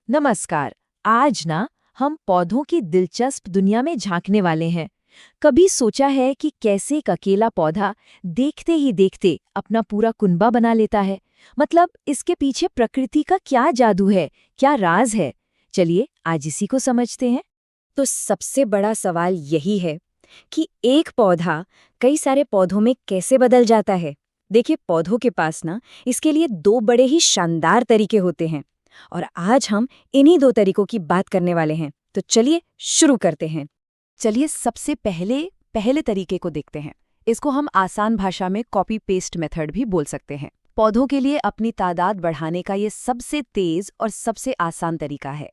नमस्कार। आज ना हम पौधों की दिलचस्प दुनिया में झांकने वाले हैं। कभी सोचा है कि कैसे एक अकेला पौधा देखते ही देखते अपना पूरा कुनबा बना लेता है? मतलब इसके पीछे प्रकृति का क्या जादू है, क्या राज है? चलिए आज इसी को समझते हैं। तो सबसे बड़ा सवाल यही है कि एक पौधा कई सारे पौधों में कैसे बदल जाता है। देखिए, पौधों के पास ना इसके लिए दो बड़े ही शानदार तरीके होते हैं और आज हम इन्हीं दो तरीकों की बात करने वाले हैं। तो चलिए शुरू करते हैं। चलिए सबसे पहले पहले तरीके को देखते हैं। इसको हम आसान भाषा में कॉपी पेस्ट मेथड भी बोल सकते हैं। पौधों के लिए अपनी तादाद बढ़ाने का ये सबसे तेज और सबसे आसान तरीका है।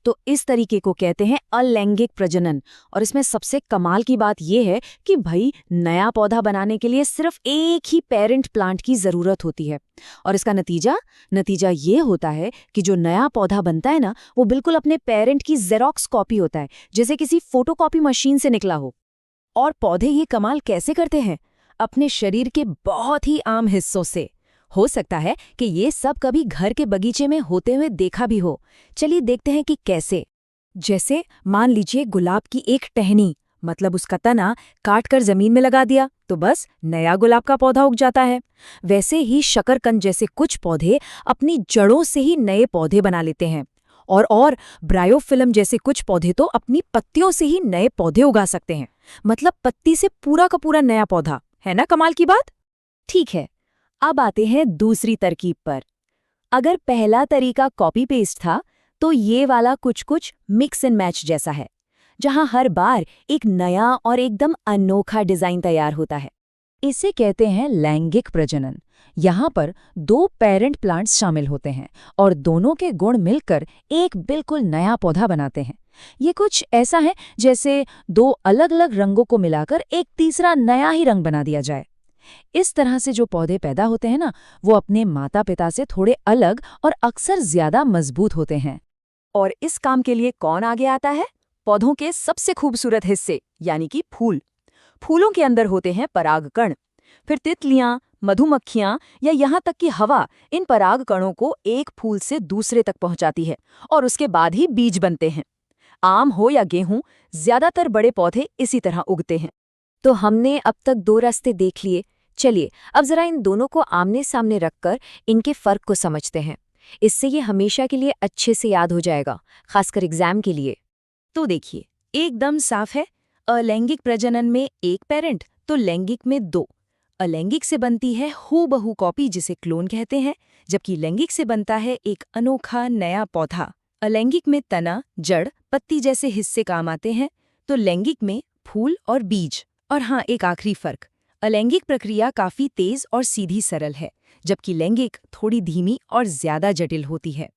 तो इस तरीके को कहते हैं अलैंगिक प्रजनन। और इसमें सबसे कमाल की बात यह है कि भाई नया पौधा बनाने के लिए सिर्फ एक ही पेरेंट प्लांट की जरूरत होती है। और इसका नतीजा ये होता है कि जो नया पौधा बनता है ना, वो बिल्कुल अपने पेरेंट की जेरोक्स कॉपी होता है, जैसे किसी फोटोकॉपी मशीन से निकला हो। और पौधे ये कमाल कैसे करते हैं? अपने शरीर के बहुत ही आम हिस्सों से। हो सकता है कि ये सब कभी घर के बगीचे में होते हुए देखा भी हो। चलिए देखते हैं कि कैसे। जैसे मान लीजिए गुलाब की एक टहनी, मतलब उसका तना काटकर जमीन में लगा दिया तो बस नया गुलाब का पौधा उग जाता है। वैसे ही शकरकंद जैसे कुछ पौधे अपनी जड़ों से ही नए पौधे बना लेते हैं। और ब्रायोफिल्म जैसे कुछ पौधे तो अपनी पत्तियों से ही नए पौधे उगा सकते हैं। मतलब पत्ती से पूरा का पूरा नया पौधा। है ना कमाल की बात? ठीक है, अब आते हैं दूसरी तरकीब पर। अगर पहला तरीका कॉपी पेस्ट था, तो ये वाला कुछ कुछ मिक्स एंड मैच जैसा है, जहां हर बार एक नया और एकदम अनोखा डिजाइन तैयार होता है। इसे कहते हैं लैंगिक प्रजनन। यहाँ पर दो पेरेंट प्लांट्स शामिल होते हैं और दोनों के गुण मिलकर एक बिल्कुल नया पौधा बनाते हैं। ये कुछ ऐसा है जैसे दो अलग अलग रंगों को मिलाकर एक तीसरा नया ही रंग बना दिया जाए। इस तरह से जो पौधे पैदा होते हैं ना, वो अपने माता पिता से थोड़े अलग और अक्सर ज्यादा मजबूत होते हैं। और इस काम के लिए कौन आगे आता है? पौधों के सबसे खूबसूरत हिस्से, यानी कि फूल। फूलों के अंदर होते हैं परागकण। फिर तितलियां, मधुमक्खियां या यहाँ तक कि हवा इन परागकणों को एक फूल से दूसरे तक पहुंचाती है और उसके बाद ही बीज बनते हैं। आम हो या गेहूं, ज्यादातर बड़े पौधे इसी तरह उगते हैं। तो हमने अब तक दो रास्ते देख लिए। चलिए अब जरा इन दोनों को आमने सामने रखकर इनके फर्क को समझते हैं। इससे ये हमेशा के लिए अच्छे से याद हो जाएगा, खासकर एग्जाम के लिए। तो देखिए, एकदम साफ है। अलैंगिक प्रजनन में एक पेरेंट तो लैंगिक में दो। अलैंगिक से बनती है हूबहू कॉपी, जिसे क्लोन कहते हैं, जबकि लैंगिक से बनता है एक अनोखा नया पौधा। अलैंगिक में तना, जड़, पत्ती जैसे हिस्से काम आते हैं, तो लैंगिक में फूल और बीज। और हाँ, एक आखिरी फर्क, अलैंगिक प्रक्रिया काफी तेज और सीधी सरल है, जबकि लैंगिक थोड़ी धीमी और ज्यादा जटिल होती है।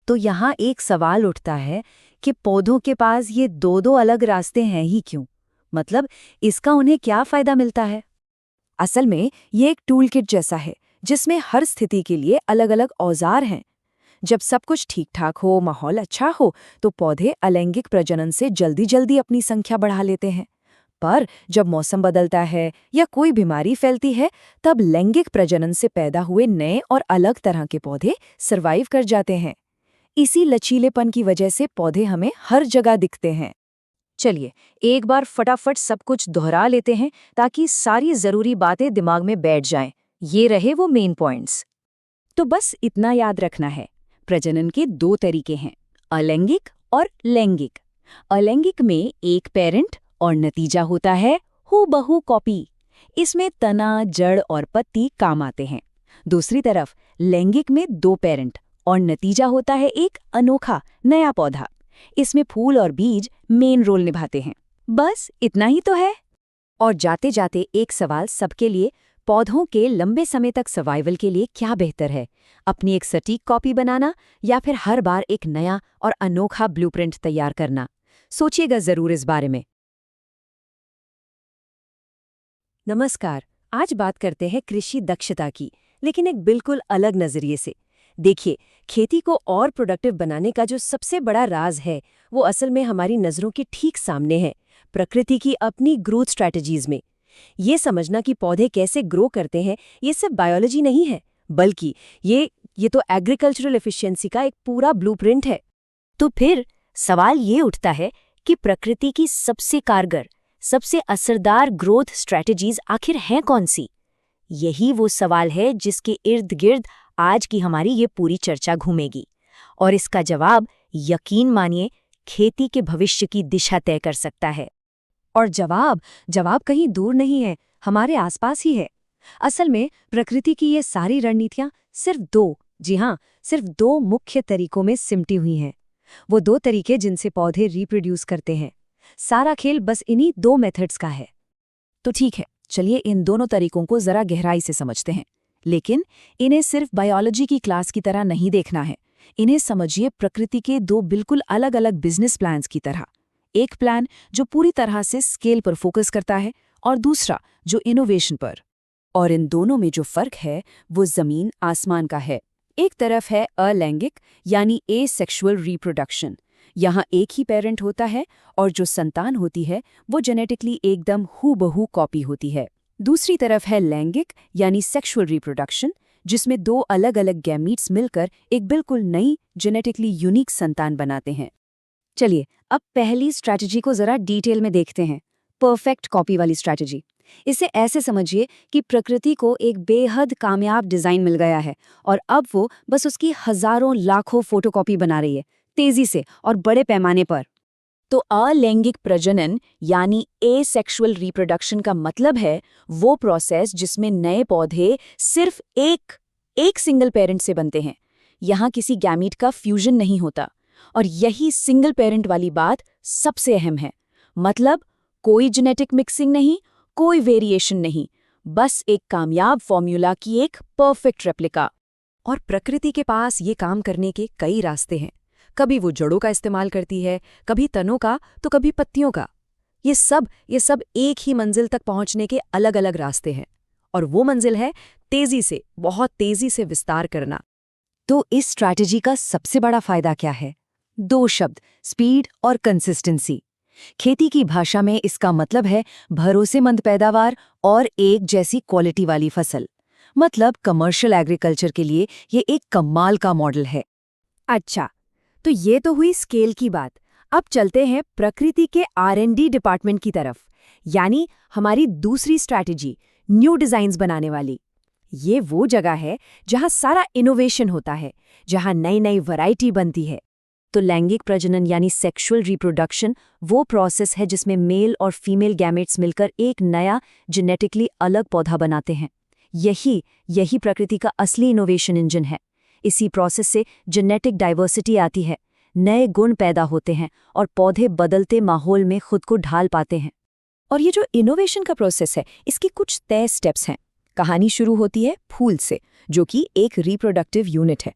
तो यहाँ एक सवाल उठता है कि पौधों के पास ये दो दो अलग रास्ते हैं ही क्यों? मतलब इसका उन्हें क्या फायदा मिलता है? असल में ये एक टूल किट जैसा है, जिसमें हर स्थिति के लिए अलग अलग औजार हैं। जब सब कुछ ठीक ठाक हो, माहौल अच्छा हो, तो पौधे अलैंगिक प्रजनन से जल्दी जल्दी अपनी संख्या बढ़ा लेते हैं। पर जब मौसम बदलता है या कोई बीमारी फैलती है, तब लैंगिक प्रजनन से पैदा हुए नए और अलग तरह के पौधे सरवाइव कर जाते हैं। इसी लचीलेपन की वजह से पौधे हमें हर जगह दिखते हैं। चलिए एक बार फटाफट सब कुछ दोहरा लेते हैं, ताकि सारी जरूरी बातें दिमाग में बैठ जाएं। ये रहे वो मेन पॉइंट्स। तो बस इतना याद रखना है, प्रजनन के दो तरीके हैं, अलैंगिक और लैंगिक। अलैंगिक में एक पेरेंट और नतीजा होता है हूबहू कॉपी। इसमें तना, जड़ और पत्ती काम आते हैं। दूसरी तरफ लैंगिक में दो पेरेंट और नतीजा होता है एक अनोखा नया पौधा। इसमें फूल और बीज मेन रोल निभाते हैं। बस इतना ही तो है। और जाते जाते एक सवाल सबके लिए, पौधों के लंबे समय तक सर्वाइवल के लिए क्या बेहतर है, अपनी एक सटीक कॉपी बनाना या फिर हर बार एक नया और अनोखा ब्लूप्रिंट तैयार करना? सोचिएगा जरूर इस बारे में। नमस्कार। आज बात करते हैं कृषि दक्षता की, लेकिन एक बिल्कुल अलग नजरिए से। देखिए, खेती को और प्रोडक्टिव बनाने का जो सबसे बड़ा राज है, वो असल में हमारी नज़रों के ठीक सामने है, प्रकृति की अपनी ग्रोथ स्ट्रैटेजीज में। ये समझना कि पौधे कैसे ग्रो करते हैं, ये सिर्फ बायोलॉजी नहीं है, बल्कि ये तो एग्रीकल्चरल एफिशिएंसी का एक पूरा ब्लूप्रिंट है। तो फिर सवाल ये उठता है कि प्रकृति की सबसे कारगर, सबसे असरदार ग्रोथ स्ट्रैटेजीज आखिर हैं कौन सी? यही वो सवाल है जिसके इर्द गिर्द आज की हमारी ये पूरी चर्चा घूमेगी। और इसका जवाब, यकीन मानिए, खेती के भविष्य की दिशा तय कर सकता है। और जवाब कहीं दूर नहीं है, हमारे आसपास ही है। असल में प्रकृति की ये सारी रणनीतियां सिर्फ दो मुख्य तरीकों में सिमटी हुई हैं। वो दो तरीके जिनसे पौधे रिप्रोड्यूस करते हैं। सारा खेल बस इन्हीं दो मेथड्स का है। तो ठीक है, चलिए इन दोनों तरीकों को जरा गहराई से समझते हैं। लेकिन इन्हें सिर्फ बायोलॉजी की क्लास की तरह नहीं देखना है। इन्हें समझिए प्रकृति के दो बिल्कुल अलग अलग बिजनेस प्लान्स की तरह। एक प्लान जो पूरी तरह से स्केल पर फोकस करता है और दूसरा जो इनोवेशन पर। और इन दोनों में जो फर्क है वो जमीन आसमान का है। एक तरफ है अलैंगिक यानी एसेक्सुअल रिप्रोडक्शन। यहाँ एक ही पेरेंट होता है और जो संतान होती है वो जेनेटिकली एकदम हूबहू कॉपी होती है। दूसरी तरफ है लैंगिक यानी सेक्सुअल रिप्रोडक्शन, जिसमें दो अलग अलग गैमीट्स मिलकर एक बिल्कुल नई जेनेटिकली यूनिक संतान बनाते हैं। चलिए अब पहली स्ट्रैटेजी को जरा डिटेल में देखते हैं, परफेक्ट कॉपी वाली स्ट्रैटेजी। इसे ऐसे समझिए कि प्रकृति को एक बेहद कामयाब डिजाइन मिल गया है और अब वो बस उसकी हजारों लाखों फोटोकॉपी बना रही है, तेजी से और बड़े पैमाने पर। तो अलैंगिक प्रजनन यानी एसेक्सुअल रिप्रोडक्शन का मतलब है वो प्रोसेस जिसमें नए पौधे सिर्फ एक सिंगल पेरेंट से बनते हैं। यहाँ किसी गैमीट का फ्यूजन नहीं होता। और यही सिंगल पेरेंट वाली बात सबसे अहम है। मतलब कोई जेनेटिक मिक्सिंग नहीं, कोई वेरिएशन नहीं, बस एक कामयाब फॉर्मूला की एक परफेक्ट रेप्लिका। और प्रकृति के पास ये काम करने के कई रास्ते हैं। कभी वो जड़ों का इस्तेमाल करती है, कभी तनों का, तो कभी पत्तियों का। ये सब एक ही मंजिल तक पहुंचने के अलग अलग रास्ते हैं। और वो मंजिल है बहुत तेजी से विस्तार करना। तो इस स्ट्रैटेजी का सबसे बड़ा फायदा क्या है? दो शब्द, स्पीड और कंसिस्टेंसी। खेती की भाषा में इसका मतलब है भरोसेमंद पैदावार और एक जैसी क्वालिटी वाली फसल। मतलब कमर्शियल एग्रीकल्चर के लिए ये एक कमाल का मॉडल है। अच्छा, तो ये तो हुई स्केल की बात। अब चलते हैं प्रकृति के R&D डिपार्टमेंट की तरफ, यानी हमारी दूसरी स्ट्रैटेजी, न्यू डिजाइन्स बनाने वाली। ये वो जगह है जहां सारा इनोवेशन होता है, जहां नई नई वैरायटी बनती है। तो लैंगिक प्रजनन यानी सेक्सुअल रिप्रोडक्शन वो प्रोसेस है जिसमें मेल और फीमेल गैमेट्स मिलकर एक नया जेनेटिकली अलग पौधा बनाते हैं। यही प्रकृति का असली इनोवेशन इंजन है। इसी प्रोसेस से जेनेटिक डाइवर्सिटी आती है, नए गुण पैदा होते हैं और पौधे बदलते माहौल में खुद को ढाल पाते हैं। और ये जो इनोवेशन का प्रोसेस है, इसके कुछ तय स्टेप्स हैं। कहानी शुरू होती है फूल से, जो कि एक रिप्रोडक्टिव यूनिट है।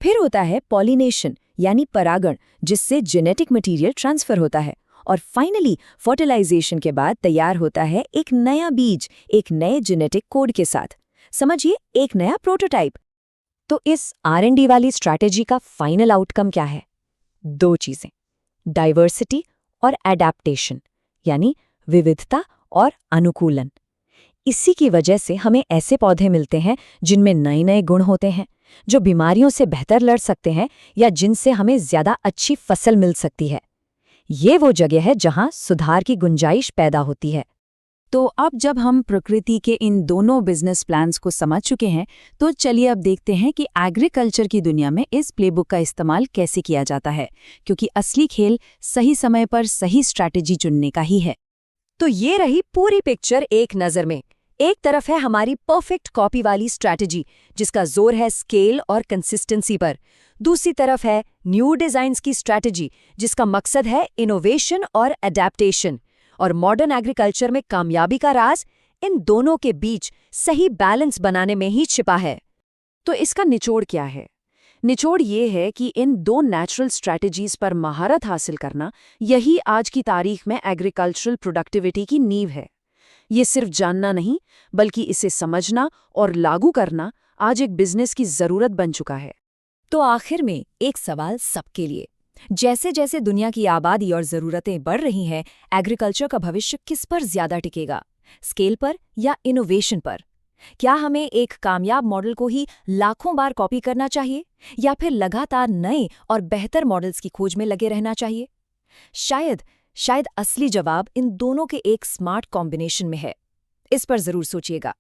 फिर होता है पॉलिनेशन यानी परागण, जिससे जेनेटिक मटेरियल ट्रांसफर होता है। और फाइनली फर्टिलाइजेशन के बाद तैयार होता है एक नया बीज, एक नए जेनेटिक कोड के साथ। समझिए, एक नया प्रोटोटाइप। तो इस R&D वाली स्ट्रैटेजी का फाइनल आउटकम क्या है? दो चीजें, डाइवर्सिटी और एडेप्टेशन, यानी विविधता और अनुकूलन। इसी की वजह से हमें ऐसे पौधे मिलते हैं जिनमें नए नए गुण होते हैं, जो बीमारियों से बेहतर लड़ सकते हैं या जिनसे हमें ज्यादा अच्छी फसल मिल सकती है। ये वो जगह है जहां सुधार की गुंजाइश पैदा होती है। तो अब जब हम प्रकृति के इन दोनों बिजनेस प्लान्स को समझ चुके हैं, तो चलिए अब देखते हैं कि एग्रीकल्चर की दुनिया में इस प्लेबुक का इस्तेमाल कैसे किया जाता है, क्योंकि असली खेल सही समय पर सही स्ट्रैटेजी चुनने का ही है। तो ये रही पूरी पिक्चर एक नज़र में। एक तरफ है हमारी परफेक्ट कॉपी वाली स्ट्रैटेजी, जिसका जोर है स्केल और कंसिस्टेंसी पर। दूसरी तरफ है न्यू डिजाइन्स की स्ट्रैटेजी, जिसका मकसद है इनोवेशन और अडेप्टेशन। और मॉडर्न एग्रीकल्चर में कामयाबी का राज इन दोनों के बीच सही बैलेंस बनाने में ही छिपा है। तो इसका निचोड़ क्या है? निचोड़ ये है कि इन दो नेचुरल स्ट्रैटेजीज पर महारत हासिल करना, यही आज की तारीख में एग्रीकल्चरल प्रोडक्टिविटी की नींव है। ये सिर्फ जानना नहीं, बल्कि इसे समझना और लागू करना आज एक बिजनेस की जरूरत बन चुका है। तो आखिर में एक सवाल सबके लिए, जैसे जैसे दुनिया की आबादी और ज़रूरतें बढ़ रही हैं, एग्रीकल्चर का भविष्य किस पर ज्यादा टिकेगा, स्केल पर या इनोवेशन पर? क्या हमें एक कामयाब मॉडल को ही लाखों बार कॉपी करना चाहिए, या फिर लगातार नए और बेहतर मॉडल्स की खोज में लगे रहना चाहिए? शायद असली जवाब इन दोनों के एक स्मार्ट कॉम्बिनेशन में है। इस पर जरूर सोचिएगा।